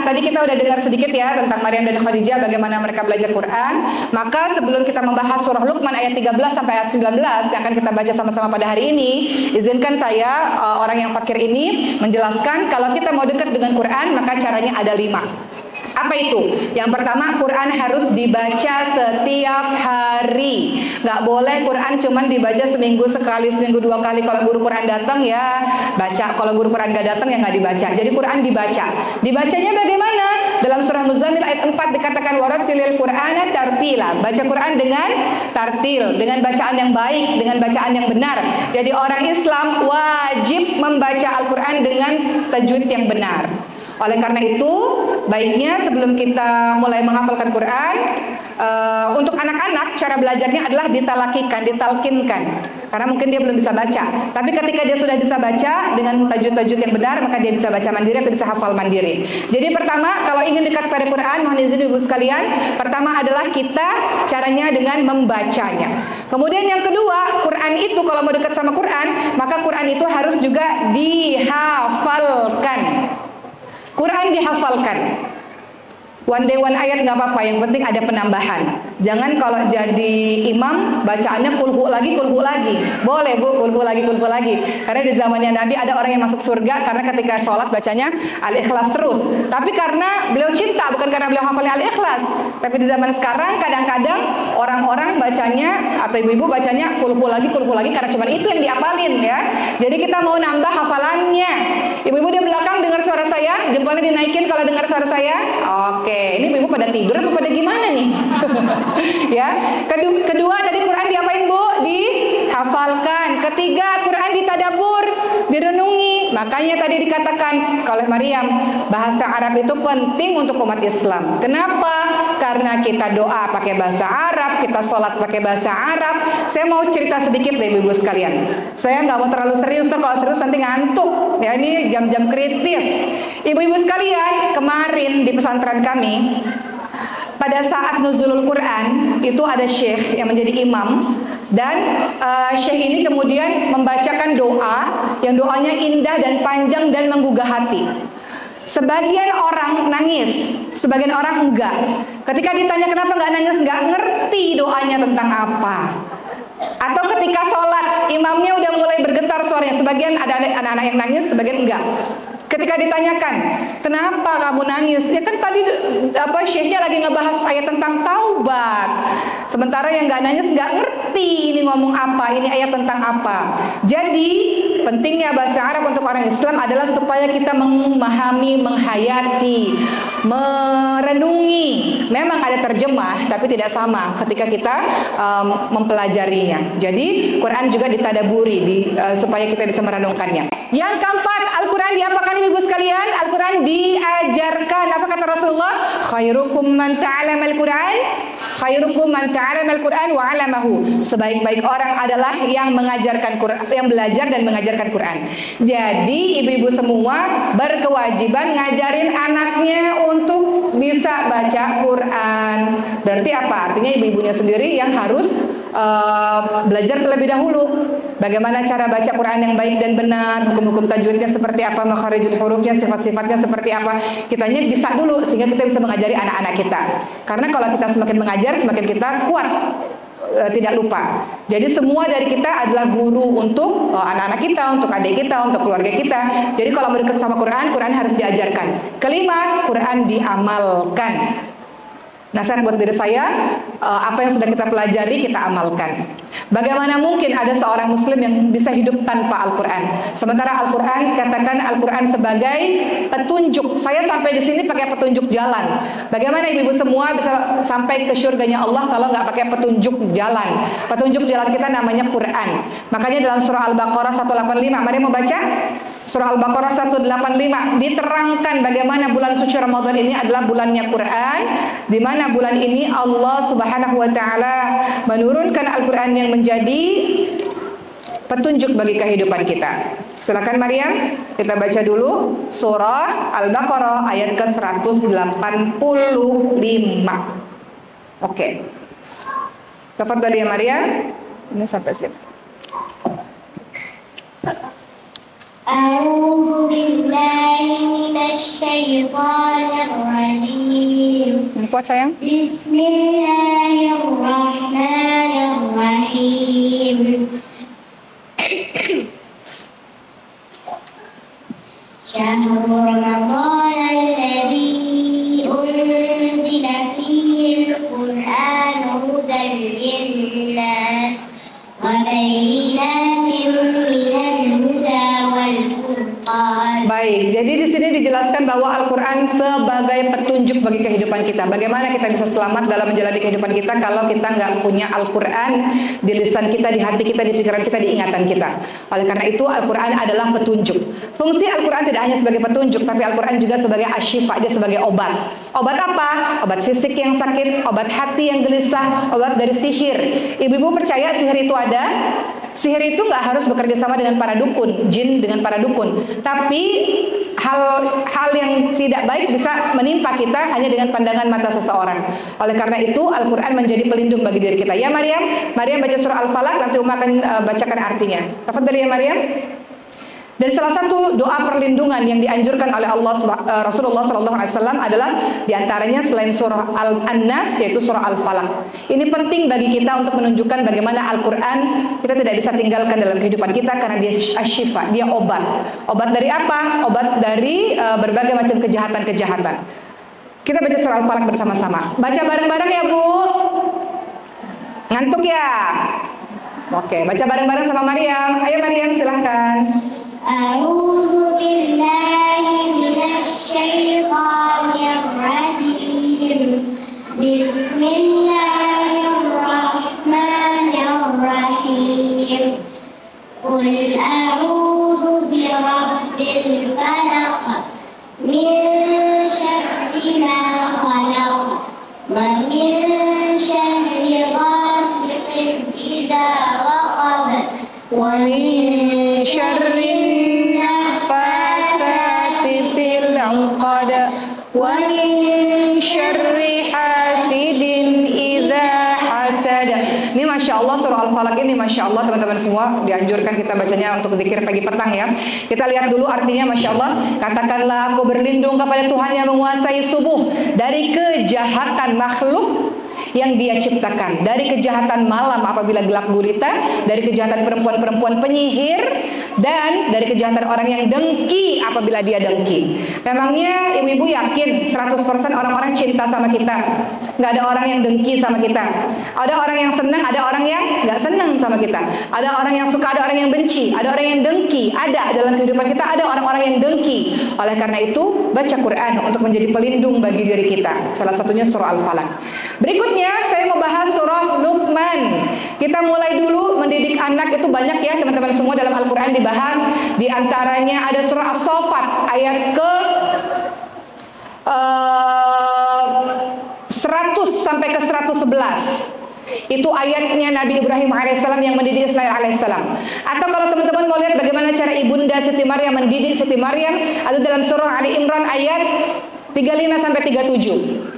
tadi kita udah dengar sedikit ya tentang Maryam dan Khadijah, bagaimana mereka belajar Quran. Maka sebelum kita membahas surah Luqman ayat 13 sampai ayat 19 yang akan kita baca sama-sama pada hari ini, izinkan saya orang yang fakir ini menjelaskan kalau kita mau dekat dengan Quran maka caranya ada 5. Apa itu? Yang pertama, Quran harus dibaca setiap hari. Nggak boleh Quran cuman dibaca seminggu sekali, seminggu 2 kali. Kalau guru Quran datang ya baca, kalau guru Quran nggak datang ya nggak dibaca. Jadi Quran dibaca. Dibacanya bagaimana? Dalam surah Muzammil ayat 4 dikatakan warattilil Qur'ana tartila. Baca Quran dengan tartil, dengan bacaan yang baik, dengan bacaan yang benar. Jadi orang Islam wajib membaca Al-Quran dengan tajwid yang benar. Oleh karena itu, baiknya sebelum kita mulai menghafalkan Quran, untuk anak-anak cara belajarnya adalah ditalakikan, ditalkinkan. Karena mungkin dia belum bisa baca. Tapi ketika dia sudah bisa baca dengan tajwid-tajwid yang benar, maka dia bisa baca mandiri atau bisa hafal mandiri. Jadi pertama, kalau ingin dekat pada Quran, mohon izin ibu sekalian, pertama adalah kita caranya dengan membacanya. Kemudian yang kedua, Quran itu kalau mau dekat sama Quran, maka Quran itu harus juga dihafalkan. Quran dihafalkan. One day one ayat nggak apa-apa, yang penting ada penambahan. Jangan kalau jadi imam bacaannya kulhu lagi. Boleh bu, kulhu lagi. Karena di zamannya Nabi ada orang yang masuk surga karena ketika sholat bacanya Al-Ikhlas terus. Tapi karena beliau cinta, bukan karena beliau hafalnya Al-Ikhlas. Tapi di zaman sekarang kadang-kadang orang-orang bacanya atau ibu-ibu bacanya kulhu lagi karena cuma itu yang diapalin ya. Jadi kita mau nambah hafalannya. Ibu-ibu di belakang dengar suara saya, jempolnya dinaikin kalau dengar suara saya. Oke. Ini ibu pada tidur apa pada gimana nih? Ya. Kedua tadi Quran diapain bu? Dihafalkan. Ketiga Quran ditadabur, direnungi. Makanya tadi dikatakan oleh Maryam bahasa Arab itu penting untuk umat Islam. Kenapa? Karena kita doa pakai bahasa Arab, kita sholat pakai bahasa Arab. Saya mau cerita sedikit deh ibu-ibu sekalian. Saya nggak mau terlalu serius, kalau serius nanti ngantuk. Ya ini jam-jam kritis. Ibu-ibu sekalian, kemarin di pesantren kami, pada saat nuzulul Quran itu ada syekh yang menjadi imam, dan syekh ini kemudian membacakan doa yang doanya indah dan panjang dan menggugah hati. Sebagian orang nangis, sebagian orang enggak. Ketika ditanya kenapa enggak nangis, enggak ngerti doanya tentang apa. Atau ketika sholat, imamnya udah mulai bergetar suaranya. Sebagian ada anak-anak yang nangis, sebagian enggak. Ketika ditanyakan, kenapa kamu nangis? Ya kan tadi syekhnya lagi ngebahas ayat tentang taubat. Sementara yang nggak nangis nggak ngerti ini ngomong apa, ini ayat tentang apa. Jadi pentingnya bahasa Arab untuk orang Islam adalah supaya kita memahami, menghayati, merenungi. Memang ada terjemah, tapi tidak sama ketika kita mempelajarinya. Jadi Quran juga ditadaburi supaya kita bisa merenungkannya. Yang keempat, Al-Quran diapakan ibu sekalian? Al-Quran diajarkan. Apa kata Rasulullah? Khairukum man ta'alamal Quran, khairukum man ta'alamal Quran wa 'alamahu. Sebaik-baik orang adalah yang mengajarkan Quran, yang belajar dan mengajarkan Quran. Jadi ibu-ibu semua berkewajiban ngajarin anaknya untuk bisa baca Quran. Berarti apa? Artinya ibu-ibunya sendiri yang harus belajar terlebih dahulu. Bagaimana cara baca Quran yang baik dan benar, hukum-hukum tajwidnya seperti apa, makharijul hurufnya, sifat-sifatnya seperti apa. Kitanya bisa dulu sehingga kita bisa mengajari anak-anak kita. Karena kalau kita semakin mengajar, semakin kita kuat, tidak lupa. Jadi semua dari kita adalah guru untuk anak-anak kita, untuk adik kita, untuk keluarga kita. Jadi kalau mau dekat sama Quran, Quran harus diajarkan. Kelima, Quran diamalkan. Nasihat buat diri saya, apa yang sudah kita pelajari kita amalkan. Bagaimana mungkin ada seorang muslim yang bisa hidup tanpa Al-Quran? Sementara Al-Quran dikatakan Al-Quran sebagai petunjuk. Saya sampai di sini pakai petunjuk jalan. Bagaimana ibu-ibu semua bisa sampai ke surganya Allah kalau nggak pakai petunjuk jalan? Petunjuk jalan kita namanya Quran. Makanya dalam surah Al-Baqarah 185, mari mau baca? Surah Al-Baqarah 185 diterangkan bagaimana bulan suci Ramadan ini adalah bulannya Quran, di mana bulan ini Allah Subhanahu wa taala menurunkan Al-Quran yang menjadi petunjuk bagi kehidupan kita. Silakan Maryam, kita baca dulu surah Al-Baqarah ayat ke-185. Oke. Tafadhali ya Maryam. Ini sampai sini. A'udzu billahi minasyaitonir rajim. Kuat sayang. Bismillahirrahmanirrahim. Syahrul Ramadan alladzi unzila fihi al-Qur'an hudan lin-nas wa bayyinatin minal huda wal furqan. Baik, jadi di sini dijelaskan bahwa Al-Quran sebagai petunjuk bagi kehidupan kita. Bagaimana kita bisa selamat dalam menjalani kehidupan kita kalau kita nggak punya Al-Quran di lisan kita, di hati kita, di pikiran kita, di ingatan kita. Oleh karena itu Al-Quran adalah petunjuk. Fungsi Al-Quran tidak hanya sebagai petunjuk, tapi Al-Quran juga sebagai asyifa, dia sebagai obat. Obat apa? Obat fisik yang sakit, obat hati yang gelisah, obat dari sihir. Ibu-ibu percaya sihir itu ada? Sihir itu nggak harus bekerja sama dengan para dukun, jin dengan para dukun. Tapi hal yang tidak baik bisa menimpa kita hanya dengan pandangan mata seseorang. Oleh karena itu Al-Quran menjadi pelindung bagi diri kita. Ya Maryam, Maryam baca surah Al-Falaq, nanti Uma akan bacakan artinya. Tafadhali ya Maryam. Dan salah satu doa perlindungan yang dianjurkan oleh Rasulullah SAW adalah diantaranya selain surah An-Nas yaitu surah Al-Falaq. Ini penting bagi kita untuk menunjukkan bagaimana Al-Quran kita tidak bisa tinggalkan dalam kehidupan kita karena dia asyifa, dia obat. Obat dari apa? Obat dari berbagai macam kejahatan-kejahatan. Kita baca surah Al-Falaq bersama-sama. Baca bareng-bareng ya Bu. Ngantuk ya? Oke, baca bareng-bareng sama Maryam. Ayo Maryam silahkan. A'udzu billahi minasyaitonir rajim. Bismillahirrahmanirrahim. Qul a'udzu birabbil falaq min syarri ma khalaq wa min syarri ghasiqin idza waqab wa min syarri fil 'uqad wa min syarri hasidin idza hasad. Ini Masya Allah surah Al-Falaq ini Masya Allah teman-teman semua dianjurkan kita bacanya untuk zikir pagi petang ya. Kita lihat dulu artinya Masya Allah. Katakanlah aku berlindung kepada Tuhan yang menguasai subuh dari kejahatan makhluk yang dia ciptakan, dari kejahatan malam apabila gelap gulita, dari kejahatan perempuan-perempuan penyihir, dan dari kejahatan orang yang dengki apabila dia dengki. Memangnya ibu-ibu yakin 100% orang-orang cinta sama kita? Nggak ada orang yang dengki sama kita. Ada orang yang senang, ada orang yang nggak senang sama kita. Ada orang yang suka, ada orang yang benci, ada orang yang dengki. Ada dalam kehidupan kita ada orang-orang yang dengki. Oleh karena itu baca Quran untuk menjadi pelindung bagi diri kita. Salah satunya surah Al-Falaq. Berikutnya saya mau bahas surah Luqman. Kita mulai dulu mendidik anak itu banyak ya teman-teman semua dalam Al-Quran dibahas. Di antaranya ada surah As-Saffat ayat ke 100 sampai ke 111. Itu ayatnya Nabi Ibrahim alaihissalam yang mendidik Ismail alaihissalam. Atau kalau teman-teman mau lihat bagaimana cara ibunda Siti Maryam mendidik Siti Maryam, ada dalam surah Ali Imran ayat 35 sampai 37.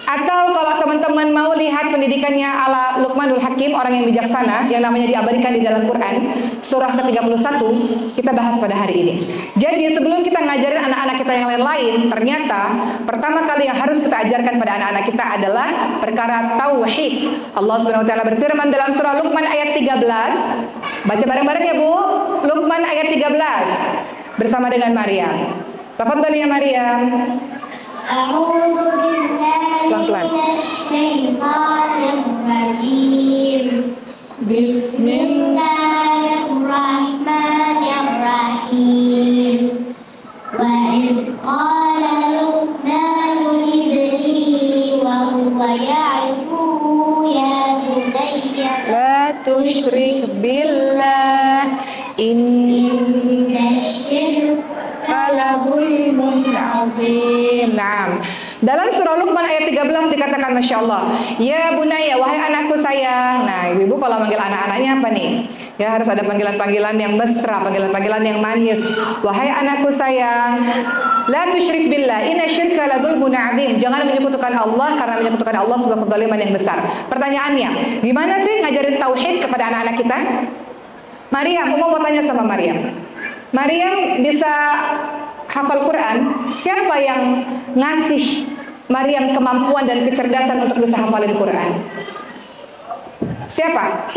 Atau kalau teman-teman mau lihat pendidikannya ala Luqmanul Hakim, orang yang bijaksana, yang namanya diabadikan di dalam Quran, surah ke-31, kita bahas pada hari ini. Jadi sebelum kita ngajarin anak-anak kita yang lain-lain, ternyata pertama kali yang harus kita ajarkan pada anak-anak kita adalah perkara tauhid. Allah Subhanahu wa taala berfirman dalam surah Luqman ayat 13. Baca bareng-bareng ya Bu. Luqman ayat 13 bersama dengan Maryam. Tafadhali ya Maryam. A'udzu billahi minasyaitonir rajim. Bismillahirrahmanirrahim. Wa idh qala Luqmanu libnihi wa huwa ya'iduhu ya bunayya La tusyrik billah inna syirka la zulmun azim. Naam. Dalam surah Luqman ayat 13 dikatakan Masya Allah, ya bunaya, wahai anakku sayang. Nah ibu-ibu kalau manggil anak-anaknya apa nih? Ya harus ada panggilan-panggilan yang mesra, panggilan-panggilan yang manis. Wahai anakku sayang, la tusyrik billah inna syirka la zulmun azim. Jangan menyekutukan Allah karena menyekutukan Allah sebuah kezaliman yang besar. Pertanyaannya, gimana sih ngajarin tauhid kepada anak-anak kita? Maryam, mau tanya sama Maryam. Maryam bisa hafal Quran, siapa yang ngasih Maryam kemampuan dan kecerdasan untuk bisa hafalin Quran? Siapa?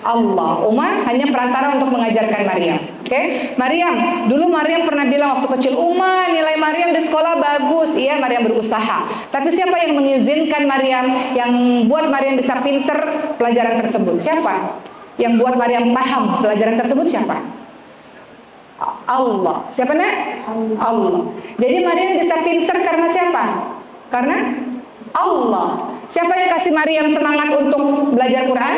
Allah. Uma hanya perantara untuk mengajarkan Maryam. Oke? Maryam, dulu Maryam pernah bilang waktu kecil, Uma, nilai Maryam di sekolah bagus. Iya, Maryam berusaha. Tapi siapa yang mengizinkan Maryam, yang buat Maryam bisa pinter pelajaran tersebut? Siapa? Yang buat Maryam paham pelajaran tersebut siapa? Allah. Siapa nak? Allah. Jadi Maryam bisa pinter karena siapa? Karena Allah. Siapa yang kasih Maryam semangat untuk belajar Quran?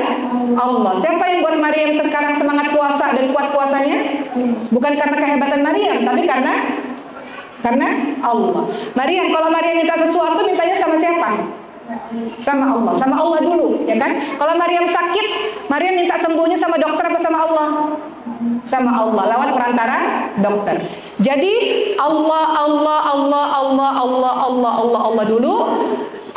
Allah. Siapa yang buat Maryam sekarang semangat puasa dan kuat puasanya? Bukan karena kehebatan Maryam, tapi karena Allah. Maryam, kalau Maryam minta sesuatu, mintanya sama siapa? Sama Allah dulu, ya kan? Kalau Maryam sakit, Maryam minta sembuhnya sama dokter apa sama Allah? Sama Allah, lewat perantara dokter. Jadi Allah dulu.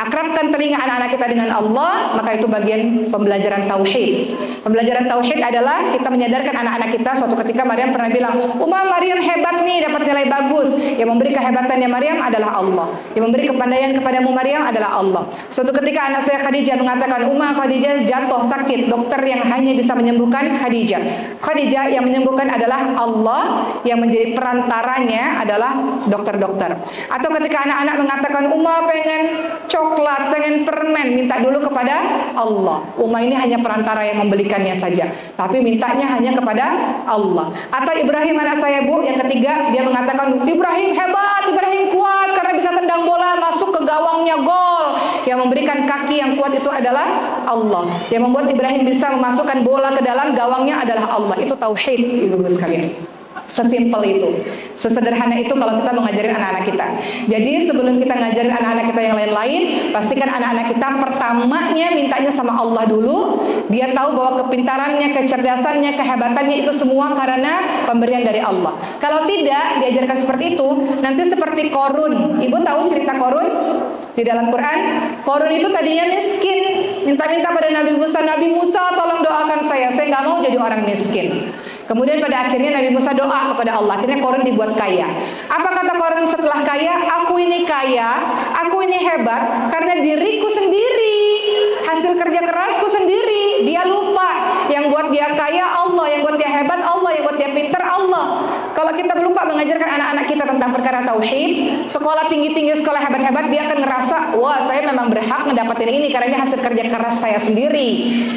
Akrabkan telinga anak-anak kita dengan Allah, maka itu bagian pembelajaran tauhid. Pembelajaran tauhid adalah kita menyadarkan anak-anak kita. Suatu ketika Maryam pernah bilang, Uma, Maryam hebat nih, dapat nilai bagus. Yang memberi kehebatannya Maryam adalah Allah. Yang memberi kepandaian kepadamu Maryam adalah Allah. Suatu ketika anak saya Khadijah mengatakan, Uma, Khadijah jatuh sakit, dokter yang hanya bisa menyembuhkan Khadijah. Khadijah yang menyembuhkan adalah Allah, yang menjadi perantaranya adalah dokter-dokter. Atau ketika anak-anak mengatakan, Uma pengen coklat, pengen permen, minta dulu kepada Allah. Uma ini hanya perantara yang membelikannya saja, tapi mintanya hanya kepada Allah. Atau Ibrahim anak saya Bu, yang ketiga, dia mengatakan Ibrahim hebat, Ibrahim kuat karena bisa tendang bola masuk ke gawangnya, gol. Yang memberikan kaki yang kuat itu adalah Allah. Yang membuat Ibrahim bisa memasukkan bola ke dalam gawangnya adalah Allah. Itu tauhid, Ibu-ibu sekalian. Sesimpel itu, sesederhana itu kalau kita mengajarin anak-anak kita. Jadi sebelum kita ngajarin anak-anak kita yang lain-lain, pastikan anak-anak kita pertamanya mintanya sama Allah dulu. Dia tahu bahwa kepintarannya, kecerdasannya, kehebatannya itu semua karena pemberian dari Allah. Kalau tidak diajarkan seperti itu, nanti seperti Korun. Ibu tahu cerita Korun di dalam Quran? Korun itu tadinya miskin, minta-minta pada Nabi Musa tolong doakan saya nggak mau jadi orang miskin. Kemudian pada akhirnya Nabi Musa doa kepada Allah, akhirnya Korun dibuat kaya. Apa kata Korun setelah kaya? Aku ini kaya, aku ini hebat karena diriku sendiri, hasil kerja kerasku sendiri. Dia lupa yang buat dia kaya Allah, yang buat dia hebat Allah, yang buat dia pintar Allah. Kalau kita lupa mengajarkan anak-anak kita tentang perkara tauhid, sekolah tinggi-tinggi, sekolah hebat-hebat, dia akan ngerasa, wah saya memang berhak mendapatkan ini karena ini hasil kerja keras saya sendiri,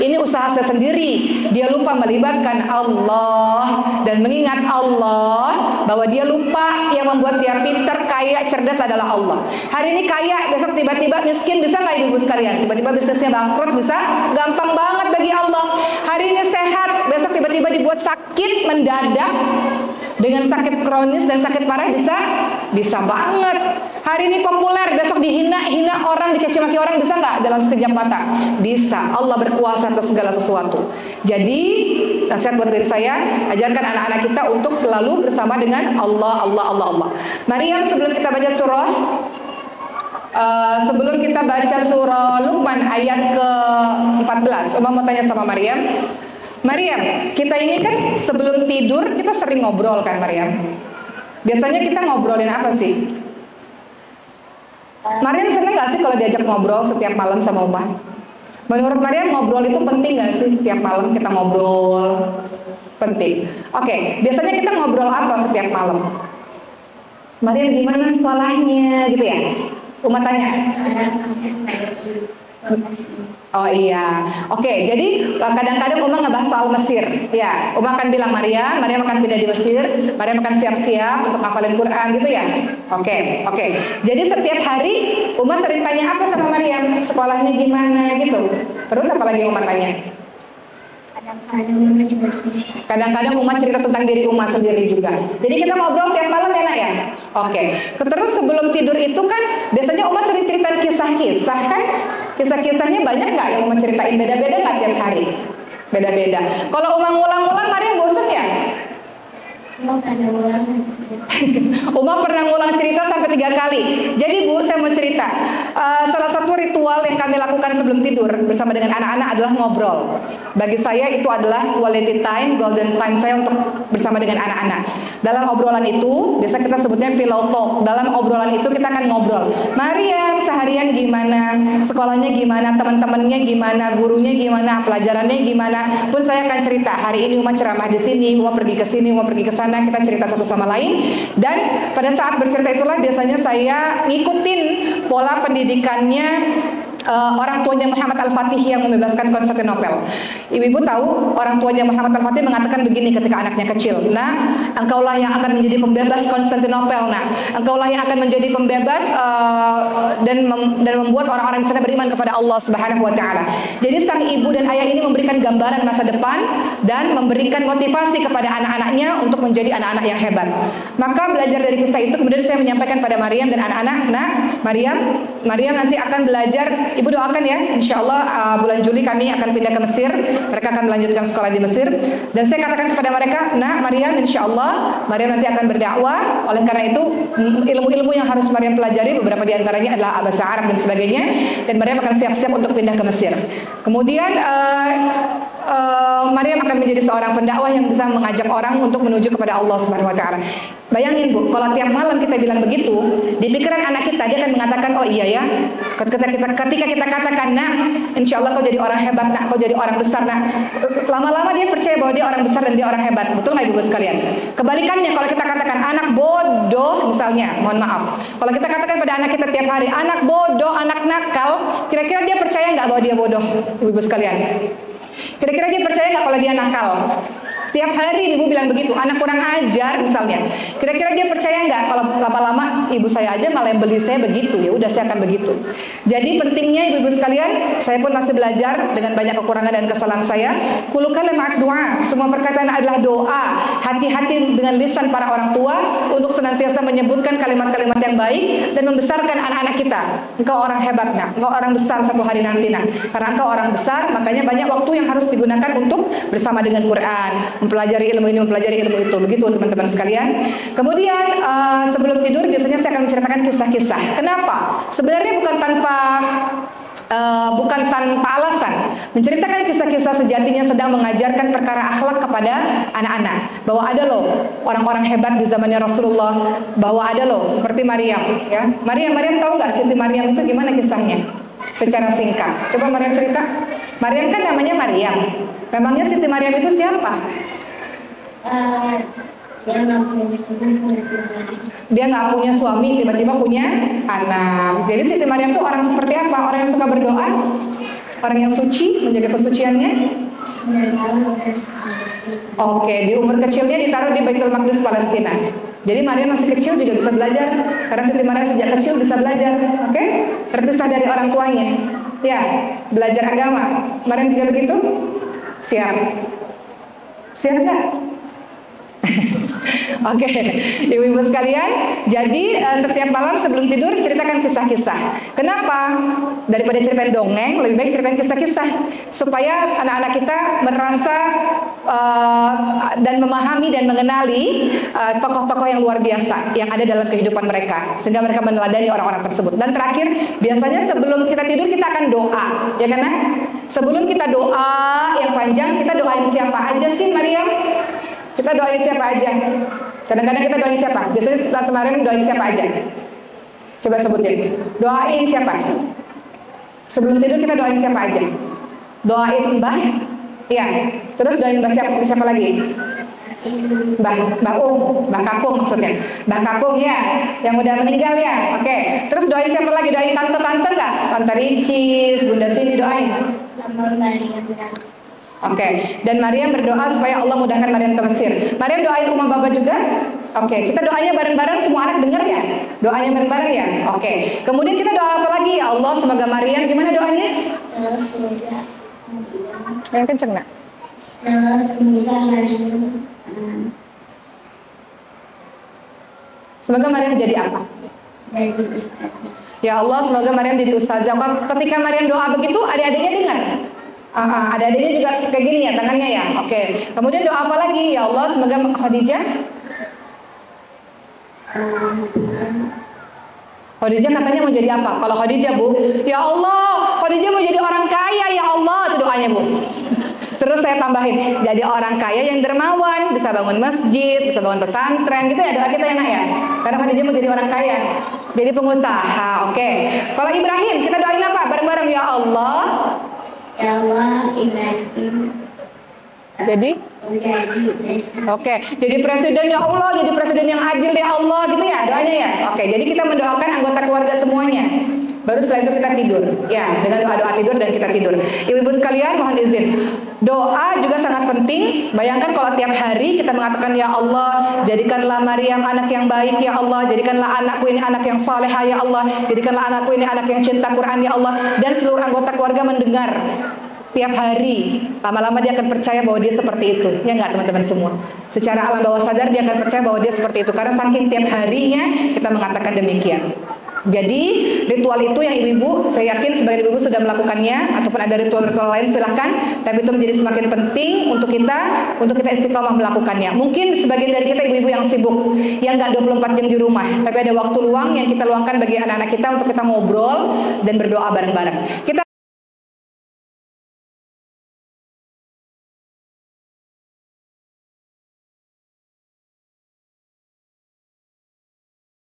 ini usaha saya sendiri. Dia lupa melibatkan Allah dan mengingat Allah, bahwa dia lupa yang membuat dia pintar, kaya, cerdas adalah Allah. Hari ini kaya, besok tiba-tiba miskin, bisa nggak ibu sekalian? Tiba-tiba bisnisnya bangkrut, bisa? Gampang banget bagi Allah. Hari ini sehat, besok tiba-tiba dibuat sakit mendadak dengan sakit kronis dan sakit parah, bisa banget. Hari ini populer, besok dihina orang, dicaci maki orang, bisa nggak dalam sekejap mata? Bisa. Allah berkuasa atas segala sesuatu. Jadi nasihat buat diri saya, ajarkan anak-anak kita untuk selalu bersama dengan Allah. Maryam, sebelum kita baca surah Luqman ayat ke-14, Uma mau tanya sama Maryam. Maryam, kita ini kan sebelum tidur kita sering ngobrol kan Maryam? Biasanya kita ngobrolin apa sih? Maryam seneng gak sih kalau diajak ngobrol setiap malam sama Uma? Menurut Maryam ngobrol itu penting gak sih? Setiap malam kita ngobrol penting. Oke, biasanya kita ngobrol apa setiap malam? Maryam gimana sekolahnya gitu ya? Uma tanya. Oh iya, oke. Jadi kadang-kadang Uma ngebahas soal Mesir. Ya, Uma akan bilang Maryam akan pindah di Mesir, Maryam akan siap-siap untuk hafalin Quran gitu ya. Oke. Jadi setiap hari Uma sering tanya apa sama Maryam, sekolahnya gimana gitu. Terus apa lagi Uma tanya? Kadang-kadang Uma cerita tentang diri Uma sendiri juga. Jadi kita ngobrol tiap malam ya nak ya. Oke. Terus sebelum tidur itu kan biasanya Uma sering cerita kisah-kisah kan? Kisah-kisahnya banyak nggak yang Uma ceritain? Beda-beda nggak tiap hari? Beda-beda. Kalau Uma ngulang-ngulang, Maryam bosan ya? Uma pernah ngulang cerita sampai 3 kali. Jadi Bu, saya mau cerita. Salah satu satu ritual yang kami lakukan sebelum tidur bersama dengan anak-anak adalah ngobrol. Bagi saya itu adalah quality time, golden time saya untuk bersama dengan anak-anak. Dalam obrolan itu, biasa kita sebutnya pillow talk. Dalam obrolan itu kita akan ngobrol. Mariam seharian gimana, sekolahnya gimana, teman-temannya gimana, gurunya gimana, pelajarannya gimana. Pun saya akan cerita, hari ini Uma ceramah di sini, Uma pergi ke sini, Uma pergi ke sana, kita cerita satu sama lain. Dan pada saat bercerita itulah biasanya saya ngikutin pola pendidikannya orang tuanya Muhammad Al-Fatih yang membebaskan Konstantinopel. Ibu-ibu tahu orang tuanya Muhammad Al-Fatih mengatakan begini ketika anaknya kecil, "Nah, engkaulah yang akan menjadi pembebas Konstantinopel. Nah, engkaulah yang akan menjadi pembebas dan membuat orang-orang di sana beriman kepada Allah Subhanahu wa taala." Jadi sang ibu dan ayah ini memberikan gambaran masa depan dan memberikan motivasi kepada anak-anaknya untuk menjadi anak-anak yang hebat. Maka belajar dari kisah itu kemudian saya menyampaikan pada Maryam dan anak-anak, "Nah, Maryam nanti akan belajar, ibu doakan ya, insya Allah bulan Juli kami akan pindah ke Mesir, mereka akan melanjutkan sekolah di Mesir." Dan saya katakan kepada mereka, "Nah, Maryam, insya Allah Maryam nanti akan berdakwah. Oleh karena itu ilmu-ilmu yang harus Maryam pelajari, beberapa diantaranya adalah bahasa Arab dan sebagainya, dan Maryam akan siap-siap untuk pindah ke Mesir." Kemudian Maryam akan menjadi seorang pendakwah yang bisa mengajak orang untuk menuju kepada Allah Subhanahu wa taala. Bayangin Bu, kalau tiap malam kita bilang begitu, di pikiran anak kita dia akan mengatakan, "Oh iya ya." Ketika kita katakan, "Nak, insya Allah kau jadi orang hebat, nak, kau jadi orang besar, nak." Lama-lama dia percaya bahwa dia orang besar dan dia orang hebat. Betul nggak Ibu sekalian? Kebalikannya kalau kita katakan anak bodoh misalnya, mohon maaf. Kalau kita katakan pada anak kita tiap hari, "Anak bodoh, anak nakal," kira-kira dia percaya nggak bahwa dia bodoh, Ibu sekalian? Kira-kira dia percaya nggak kalau dia nakal? Tiap hari ibu bilang begitu, anak kurang ajar misalnya. Kira-kira dia percaya nggak kalau lama-lama ibu saya aja malah beli saya begitu, ya udah saya akan begitu. Jadi pentingnya ibu-ibu sekalian, saya pun masih belajar dengan banyak kekurangan dan kesalahan saya. Kullu kalimat doa, semua perkataan adalah doa. Hati-hati dengan lisan para orang tua untuk senantiasa menyebutkan kalimat-kalimat yang baik dan membesarkan anak-anak kita. Engkau orang hebat, nak, engkau orang besar satu hari nanti, nak. Karena engkau orang besar, makanya banyak waktu yang harus digunakan untuk bersama dengan Quran, mempelajari ilmu ini, mempelajari ilmu itu. Begitu teman-teman sekalian. Kemudian sebelum tidur biasanya saya akan menceritakan kisah-kisah. Kenapa? Sebenarnya bukan tanpa alasan. Menceritakan kisah-kisah sejatinya sedang mengajarkan perkara akhlak kepada anak-anak. Bahwa ada loh orang-orang hebat di zamannya Rasulullah. Bahwa ada loh seperti Maryam. Ya, Maryam tahu nggak Siti Maryam itu gimana kisahnya? Secara singkat. Coba Maryam cerita. Maryam kan namanya Maryam. Memangnya Siti Maryam itu siapa? Dia nggak punya suami, tiba-tiba punya anak. Jadi Siti Maryam itu orang seperti apa? Orang yang suka berdoa, orang yang suci, menjaga kesuciannya. Oke, di umur kecilnya ditaruh di Baitul Maqdis Palestina. Jadi Maryam masih kecil juga bisa belajar, karena Siti Maryam sejak kecil bisa belajar. Oke, terpisah dari orang tuanya. Ya, belajar agama. Maryam juga begitu. Siap? Siap nggak? Oke, ibu-ibu sekalian, jadi setiap malam sebelum tidur ceritakan kisah-kisah. Kenapa? Daripada ceritain dongeng, lebih baik ceritain kisah-kisah supaya anak-anak kita merasa dan memahami dan mengenali tokoh-tokoh yang luar biasa yang ada dalam kehidupan mereka, sehingga mereka meneladani orang-orang tersebut. Dan terakhir, biasanya sebelum kita tidur kita akan doa, ya kan? Sebelum kita doa yang panjang, kita doain siapa aja sih, Maryam? Kita doain siapa aja? Kadang-kadang kita doain siapa? Biasanya kemarin doain siapa aja? Coba sebutin. Doain siapa? Sebelum tidur kita doain siapa aja? Doain Mbah? Iya. Terus doain Mbah siapa lagi? Mbah Kakung maksudnya. Mbah Kakung ya, yang udah meninggal ya. Oke. Terus doain siapa lagi? Doain tante-tante nggak? Tante Ricis, Bunda Sini doain. Oke, dan Maryam berdoa supaya Allah mudahkan Maryam ke Mesir. Maryam doain Umma Baba juga. Oke, kita doanya bareng-bareng, semua anak dengar ya? Doanya bareng-bareng ya? Oke. Kemudian kita doa apa lagi? Ya Allah, semoga Maryam, gimana doanya? Semoga yang kenceng nak? semoga Maryam semoga Maryam jadi apa? jadi ustazah. Ya Allah, semoga Maryam jadi ustazah. Ketika Maryam doa begitu, adik-adiknya dengar? Adik-adiknya juga kayak gini ya tangannya ya. Oke. Kemudian doa apa lagi? Ya Allah, semoga Khadijah Khadijah katanya mau jadi apa? Kalau Khadijah, Bu, ya Allah, Khadijah mau jadi orang kaya, ya Allah, itu doanya, Bu. Terus saya tambahin, jadi orang kaya yang dermawan, bisa bangun masjid, bisa bangun pesantren, gitu ya, doa kita enak ya. Karena Khadijah mau jadi orang kaya, jadi pengusaha, oke. Kalau Ibrahim, kita doain apa? Bareng-bareng, ya Allah. Ya Allah, Ibrahim Jadi? menjadi presiden. Oke, jadi presiden ya Allah, jadi presiden yang adil ya Allah, gitu ya doanya ya. Oke, jadi kita mendoakan anggota keluarga semuanya. Baru setelah itu kita tidur, ya dengan doa-doa tidur dan kita tidur. Ibu-ibu sekalian, mohon izin. Doa juga sangat penting. Bayangkan kalau tiap hari kita mengatakan ya Allah, jadikanlah Maryam anak yang baik ya Allah, jadikanlah anakku ini anak yang salehah ya Allah, jadikanlah anakku ini anak yang cinta Quran ya Allah, dan seluruh anggota keluarga mendengar tiap hari, lama-lama dia akan percaya bahwa dia seperti itu. Ya enggak teman-teman semua? Secara alam bawah sadar dia akan percaya bahwa dia seperti itu karena saking tiap harinya kita mengatakan demikian. Jadi ritual itu yang ibu-ibu, saya yakin sebagian ibu-ibu sudah melakukannya ataupun ada ritual-ritual lain silahkan, tapi itu menjadi semakin penting untuk kita istiqomah melakukannya. Mungkin sebagian dari kita ibu-ibu yang sibuk, yang nggak 24 jam di rumah, tapi ada waktu luang yang kita luangkan bagi anak-anak kita untuk kita ngobrol dan berdoa bareng-bareng. Kita